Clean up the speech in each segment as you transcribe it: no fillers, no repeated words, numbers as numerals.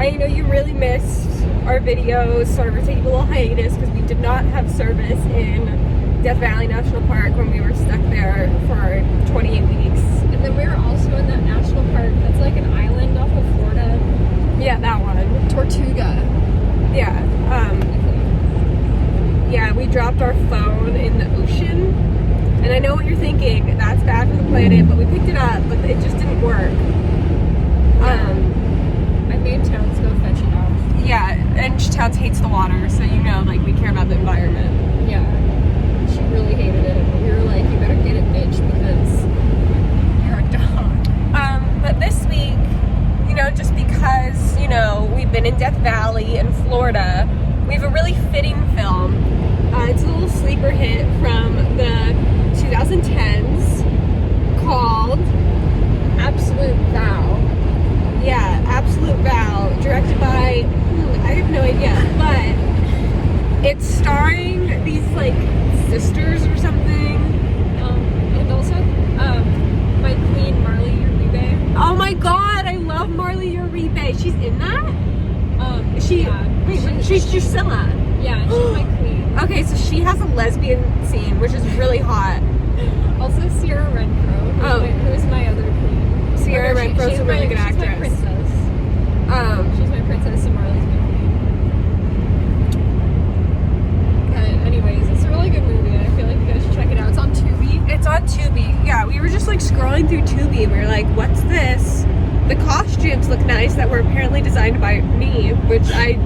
I know you really missed our videos, so we're taking a little hiatus because we did not have service in Death Valley National Park when we were stuck there for 28 weeks. And then we were also in that national park that's like an island off of Florida. Yeah, that one. Tortuga. Yeah. Yeah, we dropped our phone in the ocean. And I know what you're thinking, that's bad for the planet, but we picked it up, but it just didn't work. I made Towns go fetch it out. Yeah, and Towns hates the water, so you know, like, we care about the environment. Yeah. She really hated it. We were like, you better get it, bitch, because you're a dog. But this week, you know, just because, you know, we've been in Death Valley in Florida, we have a really fitting film. It's a little sleeper hit from the 2010s called Absolute VOW. Yeah, Absolute VOW, directed by, I have no idea, but it's starring these, like, sisters or something. And also, my queen, Marley Uribe. Oh my god, I love Marley Uribe. She's in that? She's Drusilla. Yeah, she's my queen. Okay, so she has a lesbian scene, which is really hot. Also, Sierra Renfro, who's my other queen. Sierra Renfro's a really good actress. She's my princess. She's my princess and Marley's my queen. Anyways, it's a really good movie. I feel like you guys should check it out. It's on Tubi. It's on Tubi. Yeah, we were just like scrolling through Tubi and we were like, what's this? The costumes look nice that were apparently designed by me, which I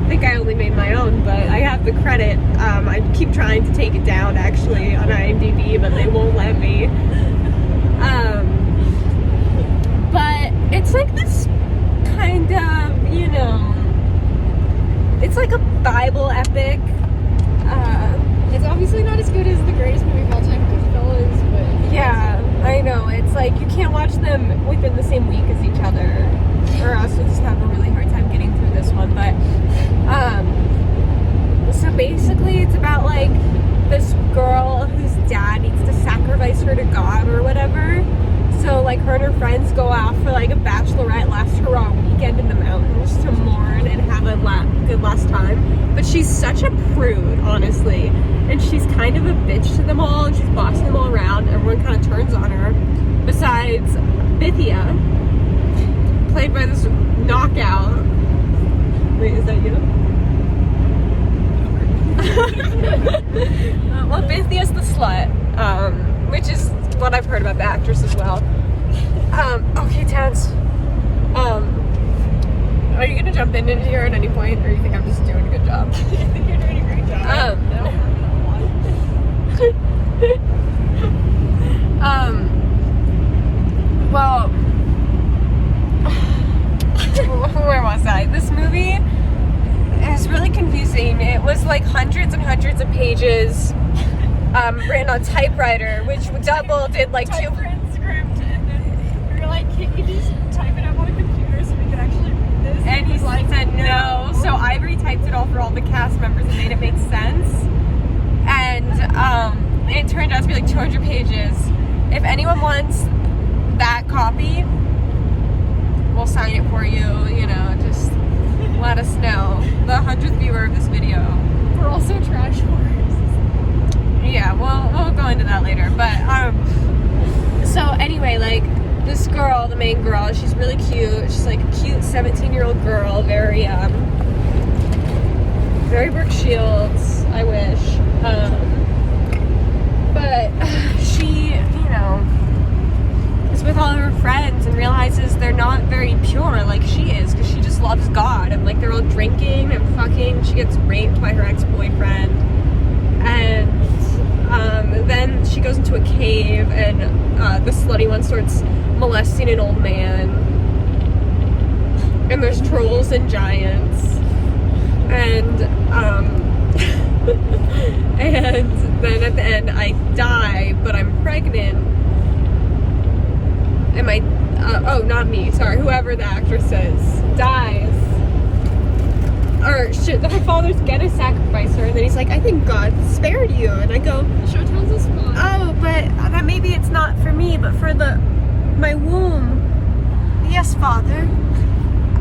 think I only made my own, but I have the credit. I keep trying to take it down actually on IMDb, but they won't let me. But it's like this kind of, you know, it's like a Bible epic. It's obviously not as good as the greatest movie of all time, Goodfellas, but Yeah, I know. It's like you can't watch them within the same week as each other, or else you'll just have a really hard time getting through this one. But so basically, it's about like this girl whose dad needs to sacrifice her to God or whatever. So like her and her friends go out for like a bachelorette last hurrah weekend in the mountains to mourn and have a good last time. But she's such a prude, honestly, and she's kind of a bitch to them all, and she's bossing them all around. Everyone kind of turns on her. Besides Bithia, played by this knockout. Wait, is that you? Well, Bithia's the slut, which is what I've heard about the actress as well. Okay, Towns. Are you gonna jump in here at any point, or you think I'm just doing a good job? I think you're doing a great job. Well, where was I? This movie is really confusing. It was like hundreds and hundreds of pages, written on typewriter, which double did like two. Typewritten script, and then we were like, "Can you just type it up on a computer so we can actually read this?" And he said no. So I retyped it all for all the cast members and made it make sense. And it turned out to be like 200 pages. If anyone wants that copy, we'll sign it for you. You know, just let us know. The 100th viewer of this video. We're also trash whores. Yeah, we'll go into that later. But so anyway, like this girl, the main girl, she's really cute. She's like a cute 17-year-old girl, very Brooke Shields, I wish. But she, you know, is with all of her friends and realizes they're not very pure like she is, because she just loves God, and like they're all drinking and fucking. She gets raped by her ex-boyfriend, and then she goes into a cave, and the slutty one starts molesting an old man, and there's trolls and giants, and and then at the end I die, but I'm pregnant. Am I? Oh, not me. Sorry, whoever the actress is dies. Or shit, her father's gonna sacrifice her, and then he's like, "I think God spared you," and I go, The show tells us fun. "Oh, but that maybe it's not for me, but for my womb." Yes, Father.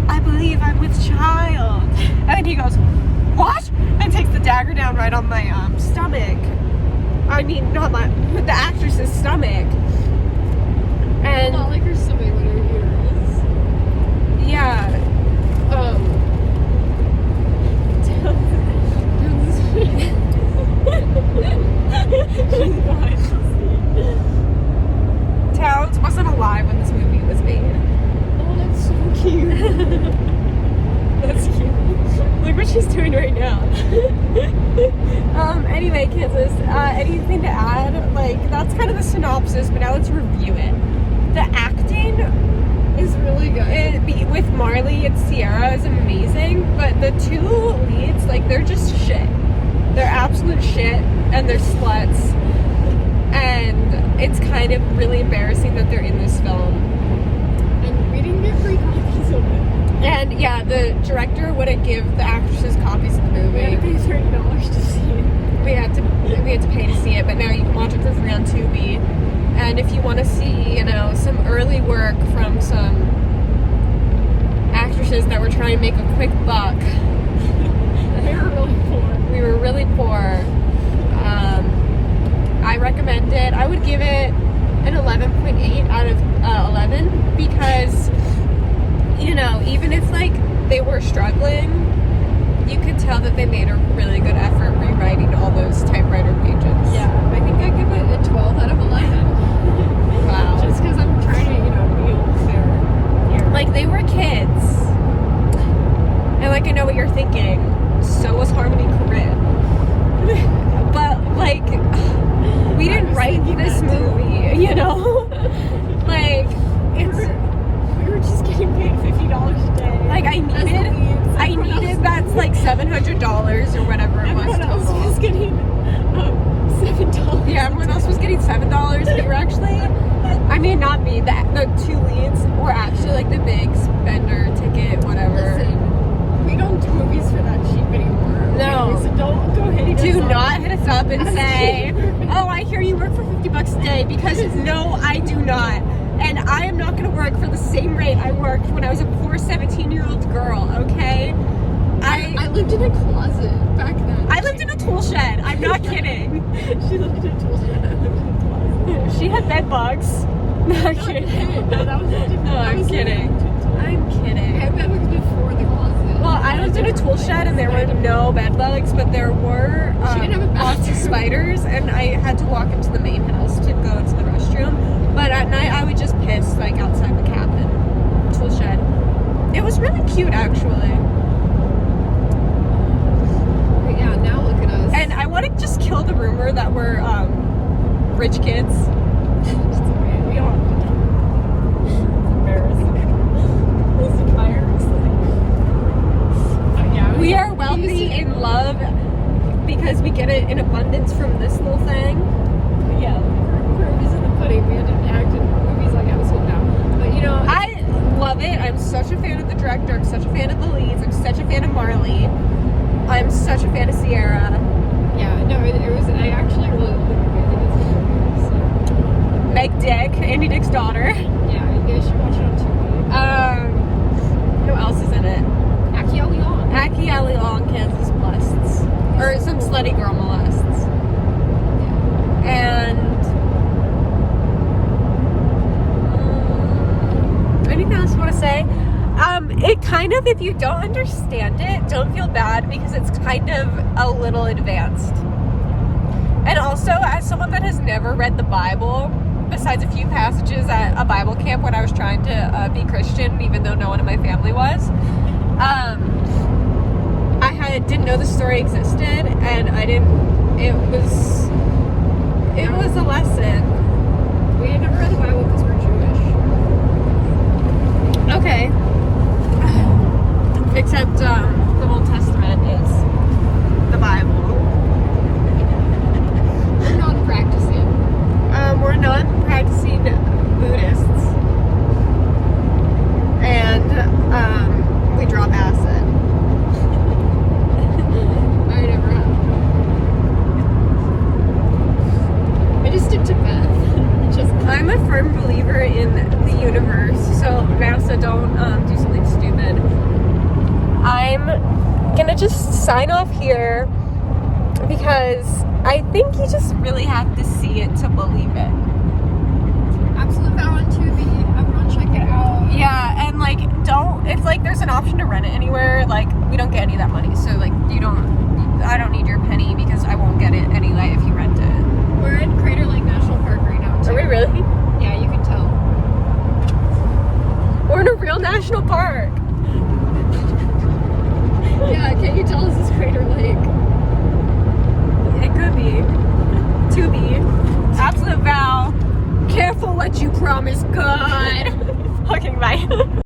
I believe believe I'm with child. And then he goes, what? And takes the dagger down right on my stomach. I mean, not my, the actress's stomach. And Not like her stomach, but her uterus. yeah. Towns wasn't alive when this movie was made. Oh, that's so cute. That's cute. Look what she's doing right now. Anyway, Kansas, anything to add? Like, that's kind of the synopsis, but now let's review it. The acting It's really good. with Marley and Sierra is amazing, but the two leads, like, they're just shit. They're absolute shit, and they're sluts. And it's kind of really embarrassing that they're in this film. And we didn't get free copies of it. And yeah, the director wouldn't give the actresses copies of the movie. We had to pay $30 to see it. We had to pay to see it, but now you can watch it for free on Tubi. And if you want to see, you know, some early work from some actresses that were trying to make a quick buck, We were really poor. we were really poor. I recommend it. I would give it an 11.8 out of 11 because, you know, even if like they were struggling, you could tell that they made a really good effort rewriting all those typewriter pages. Yeah, I think I give it a 12 out of 11. Wow. Just because I'm trying to, you know, be fair here. Like, they were kids. And like, I know what you're thinking. So was Harmony Korine. But like, we didn't write this movie, you know? Like, it's we were just getting paid $50 a day. like I needed that's like $700 or whatever it was Everyone else total. was getting $7. Yeah, everyone else was getting $7. We were actually, I mean, not me. The two leads were actually like the big spender ticket, whatever. Listen, we don't do movies for that cheap anymore. No. Okay, so don't go hitting Do us up. not hit us up and say, "Oh, I hear you work for $50 a day," because no, I do not. And I am not going to work for the same rate I worked when I was a poor 17-year-old girl, okay? I lived in a closet back then. I lived in a tool shed. I'm not kidding. She lived in a tool shed. I lived in a closet. She had bed bugs. No, I'm kidding. No, that was different. No, That I'm was kidding. I'm I kidding. had bed bugs before the closet. Well, I lived in a tool shed and there were no bed bugs, but there were She didn't have a lots of bathroom. spiders, and I had to walk into the main house to go to the restroom. But at night, I would just piss like outside the cabin, tool shed. It was really cute, actually. But yeah, now look at us. And I want to just kill the rumor that we're rich kids. It's okay. We don't have to do it. It's embarrassing. This embarrassing. Yeah, We are wealthy in love because we get it in abundance from this little thing. Yeah, proof is in the pudding. We had to act in movies like Episode Now. But you know, I love it. I'm such a fan of the director. I'm such a fan of the leads. I'm such a fan of Marley. I'm such a fan of Sierra. yeah, no, it was. I actually really love the movie. I think it's a good movie. So, Meg Dick, Andy Dick's daughter. yeah, you guys should watch it on TV. Who else is in it? Aki Leon. Aki Ali Long, Kansas molests. Or some slutty girl molests. And anything else you want to say? It kind of, if you don't understand it, don't feel bad because it's kind of a little advanced. And also, as someone that has never read the Bible, besides a few passages at a Bible camp when I was trying to be Christian, even though no one in my family was, I didn't know the story existed, and it was a lesson. We had never read the Bible because we're Jewish. Okay. Except the Old Testament is the Bible. We're non-practicing. We're non-practicing Buddhists. And we drop acid. I never have. I just did Tibet. I'm a firm believer in the universe, so NASA, don't do something stupid. I'm gonna just sign off here because I think you just really have to see it to believe it. Absolute VOW on Tubi. Everyone check it out. Yeah, and like, don't, if like there's an option to rent it anywhere, like we don't get any of that money, so like you don't